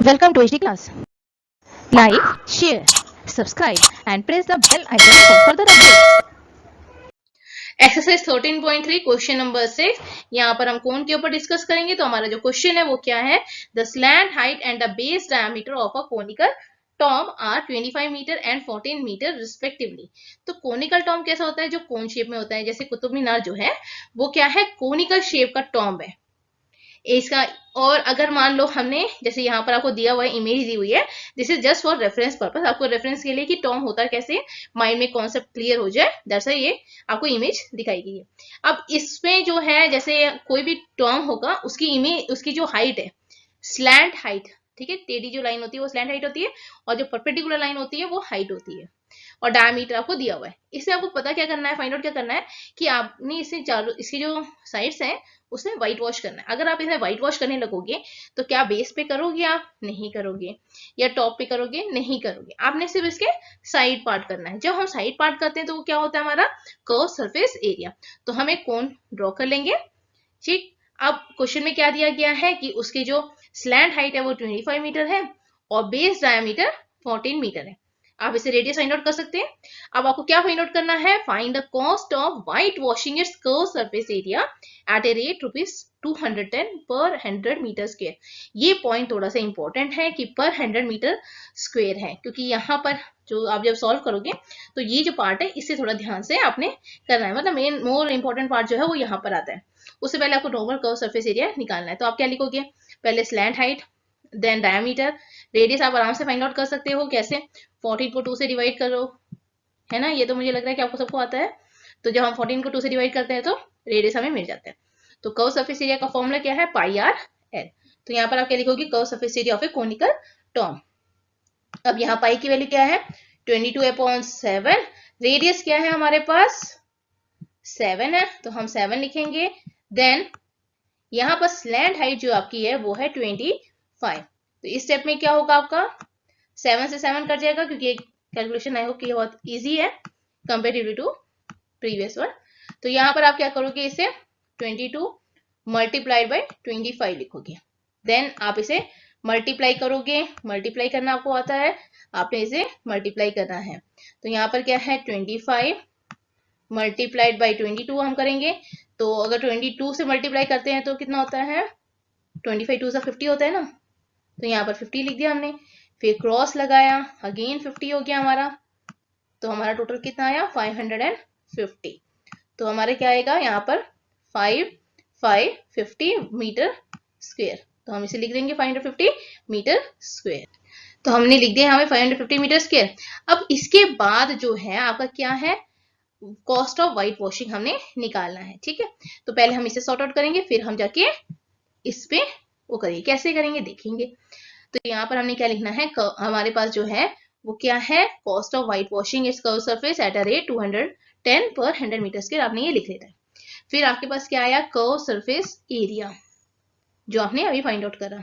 Welcome to HD class. Like, share, subscribe and press the bell icon for further updates. Exercise 13.3 question number 6 यहाँ पर हम कोण के ऊपर डिस्कस करेंगे। तो हमारा जो क्वेश्चन है वो क्या है, the slant height and the base diameter of a conical tomb are 25 metre and 14 metre respectively. तो कोनिकल टॉम कैसा होता है, जो कोन शेप में होता है, जैसे कुतुब मीनार जो है वो क्या है, कोनिकल शेप का टॉम है इसका। और अगर मान लो हमने, जैसे यहाँ पर आपको दिया हुआ है, इमेज दी हुई है, this is just for reference purpose, आपको रेफरेंस के लिए कि टॉम होता है कैसे, माइंड में कॉन्सेप्ट क्लियर हो जाए, दैट्स ये आपको इमेज दिखाई गई है। अब इसमें जो है, जैसे कोई भी टॉम होगा उसकी इमेज, उसकी जो हाइट है स्लैंट हाइट, ठीक है, टेढ़ी जो लाइन होती है वो स्लैंट हाइट होती है, और जो परपेंडिकुलर लाइन होती है वो हाइट होती है, और डायमीटर आपको दिया हुआ है। इससे आपको पता क्या करना है, फाइंड आउट क्या करना है कि आपने इसे चारों, इसकी जो साइड्स हैं उसमें व्हाइट वॉश करना है। अगर आप इसे व्हाइट वॉश करने लगोगे तो क्या बेस पे करोगे, आप नहीं करोगे, या टॉप पे करोगे, नहीं करोगे, आपने सिर्फ इसके साइड पार्ट करना है। जब हम साइड पार्ट करते हैं तो वो क्या होता है, हमारा कर्व सरफेस एरिया। तो हम एक कोन ड्रॉ कर लेंगे, ठीक। अब क्वेश्चन में क्या दिया गया है कि उसकी जो स्लैंट हाइट है वो 25 मीटर है और बेस डायमीटर 14 मीटर है। आप इसे रेडियस फाइंड आउट कर सकते हैं। अब आपको क्या फाइंड आउट करना है, find the cost of white washing it's curve surface area at a rate ₹210 पर 100 मीटर स्क्वायर। ये पॉइंट थोड़ा सा इंपॉर्टेंट है कि पर 100 मीटर स्क्वायर है, क्योंकि यहाँ पर जो आप जब सॉल्व करोगे तो ये जो पार्ट है इससे थोड़ा ध्यान से आपने करना है, मतलब मेन मोर इंपॉर्टेंट पार्ट जो है वो यहाँ पर आता है। उससे पहले आपको नॉर्मल कर्व सरफेस एरिया निकालना है। तो आप क्या लिखोगे, पहले slant height, then diameter, radius आप आराम से फाइंड आउट कर सकते हो कैसे, 14 को 2 से डिवाइड करो, है ना, ये तो मुझे लग रहा है कि आपको सबको आता है। तो जब हम 14 को 2 से डिवाइड करते हैं तो रेडियस हमें मिल जाता है। तो कर्व सरफेस एरिया का फॉर्मूला क्या है, पाई आर एल। तो यहाँ पर आप क्या लिखोगे, curve surface area of A conical Tom. अब यहाँ पाई की वैल्यू क्या है, 22/7। रेडियस क्या है हमारे पास, 7 है, तो हम 7 लिखेंगे। देन यहाँ पर स्लैंट हाइट जो आपकी है वो है 25। तो इस स्टेप में क्या होगा, आपका 7 से 7 कट जाएगा, क्योंकि कैलकुलेशन आई होप कि बहुत इजी है कंपेरेटिवली टू प्रीवियस वन। तो यहाँ पर आप क्या करोगे, इसे 22 मल्टीप्लाइड बाई 25 लिखोगे। देन आप इसे मल्टीप्लाई करोगे, मल्टीप्लाई करना आपको आता है, आपने इसे मल्टीप्लाई करना है। तो यहाँ पर क्या है, 25 मल्टीप्लाइड बाई 22 हम करेंगे। तो अगर 22 से मल्टीप्लाई करते हैं तो कितना होता है, 25 2 से 50 होता है ना, तो यहाँ पर 50 लिख दिया हमने, फिर क्रॉस लगाया, अगेन 50 हो गया हमारा, तो हमारा टोटल कितना आया 550। तो हमारे क्या आएगा यहाँ पर 550 मीटर स्क्वायर। तो हम इसे लिख देंगे 550 मीटर स्क्वायर। तो हमने लिख दिया हमें 550 मीटर स्क्वायर। अब इसके बाद जो है आपका क्या है, कॉस्ट ऑफ व्हाइट वॉशिंग हमने निकालना है, ठीक है। तो पहले हम इसे सॉर्ट आउट करेंगे, फिर हम जाके इस पे वो करेंगे, कैसे करेंगे देखेंगे। तो यहाँ पर हमने क्या लिखना है, हमारे पास जो है वो क्या है, cost of white washing it's curve surface at a rate 210 पर 100 मीटर स्क्वायर, आपने ये लिख लेना है। फिर आपके पास क्या आया, कर्व सरफेस एरिया, जो आपने अभी फाइंड आउट करा,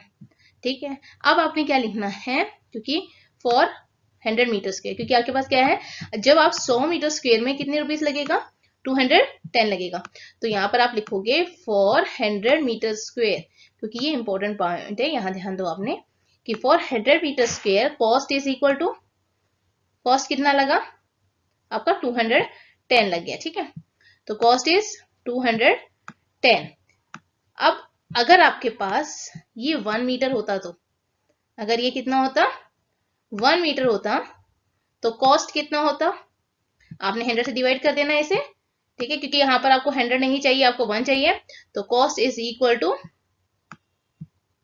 ठीक है। अब आपने क्या लिखना है, क्योंकि फॉर 100 मीटर स्क्वायर, क्योंकि आपके पास क्या है, जब आप 100 मीटर स्क्वायर में कितने रुपीस लगेगा, 210 लगेगा। तो यहाँ पर आप लिखोगे फॉर 100 मीटर स्क्वायर, क्योंकि ये इंपॉर्टेंट पॉइंट है, यहाँ ध्यान दो आपने कि for 100 metre square cost is equal to, cost कितना लगा आपका 210 लग गया, ठीक है। तो कॉस्ट इज 210। अब अगर आपके पास ये 1 मीटर होता, तो अगर ये कितना होता, 1 मीटर होता, तो कॉस्ट कितना होता, आपने 100 से डिवाइड कर देना इसे, ठीक है, क्योंकि यहाँ पर आपको 100 नहीं चाहिए, आपको 1 चाहिए। तो cost is equal to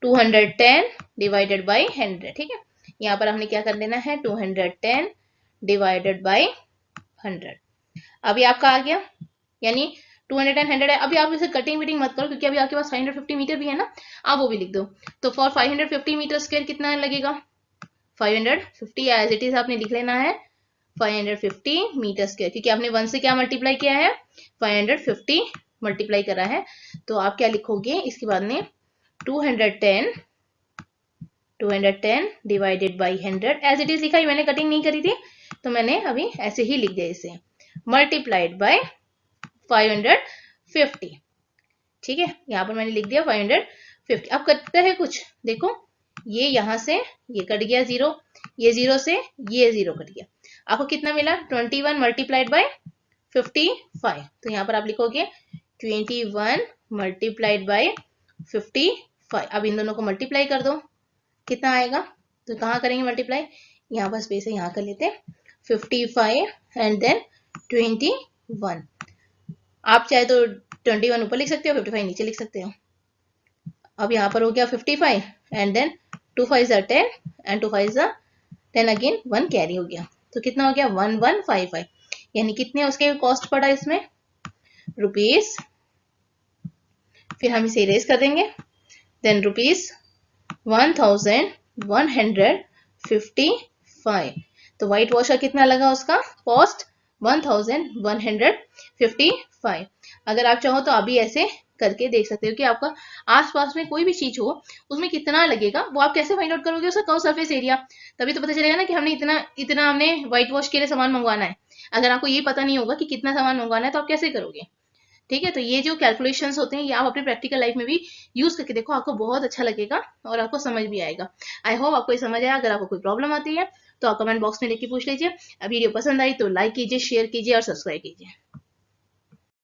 210 divided by 100, ठीक है। यहाँ पर हमने क्या कर लेना है, 210 डिवाइडेड बाई 100। अभी आपका आ गया, यानी 200 100 है। अभी आप इसे कटिंग वीटिंग मत करो, क्योंकि अभी आपके पास 550 मीटर भी है ना, आप वो भी लिख दो। तो फॉर 550 मीटर स्क्वायर कितना लगेगा, 550 एज इट इज आपने लिख लेना है, 550 मीटर स्क्वायर, क्योंकि आपने 1 से क्या मल्टीप्लाई किया है, 550 मल्टीप्लाई करा है। तो आप क्या लिखोगे इसके बाद में, 210 divided by 100 as it is लिखा है, मैंने कटिंग नहीं करी थी, तो मैंने अभी ऐसे ही लिख दिया इसे, मल्टीप्लाइड बाय 550, ठीक है। यहाँ पर मैंने लिख दिया 550। अब करते हैं कुछ, देखो ये यहाँ से ये कट गया 0, ये 0 से ये 0 कट गया, आपको कितना मिला 21 मल्टीप्लाइड बाय 55। तो यहाँ पर आप लिखोगे 21 मल्टीप्लाइड बाय 55। अब इन दोनों को मल्टीप्लाई कर दो, कितना आएगा, तो कहाँ करेंगे मल्टीप्लाई, यहाँ पर स्पेस है यहाँ कर लेते हैं, 55 एंड देन 21। आप चाहे तो 21 ऊपर लिख सकते हो, 55 नीचे लिख सकते हो। अब यहाँ पर हो गया 55 and then 2 5 are 10 and 2 5 are 10 again 1 carry हो गया, तो कितना हो गया 1155। यानी कितने उसके कॉस्ट पड़ा इसमें रुपीज, फिर हम इसे इरेज कर देंगे, देन रुपीज 1155। तो व्हाइट वॉश का कितना लगा उसका कॉस्ट 1155। अगर आप चाहो तो अभी ऐसे करके देख सकते हो कि आपका आसपास में कोई भी चीज हो उसमें कितना लगेगा, वो आप कैसे फाइंड आउट करोगे, उसका कर्व सरफेस एरिया, तभी तो पता चलेगा ना कि हमने इतना हमने व्हाइट वॉश के लिए सामान मंगवाना है। अगर आपको ये पता नहीं होगा कि कितना सामान मंगवाना है तो आप कैसे करोगे। ठीक है, तो ये जो कैलकुलेशंस होते हैं ये आप अपने प्रैक्टिकल लाइफ में भी यूज करके देखो, आपको बहुत अच्छा लगेगा और आपको समझ भी आएगा। आई होप आपको ये समझ आया। अगर आपको कोई प्रॉब्लम आती है तो आप कमेंट बॉक्स में लिख के पूछ लीजिए। वीडियो पसंद आई तो लाइक कीजिए, शेयर कीजिए और सब्सक्राइब कीजिए।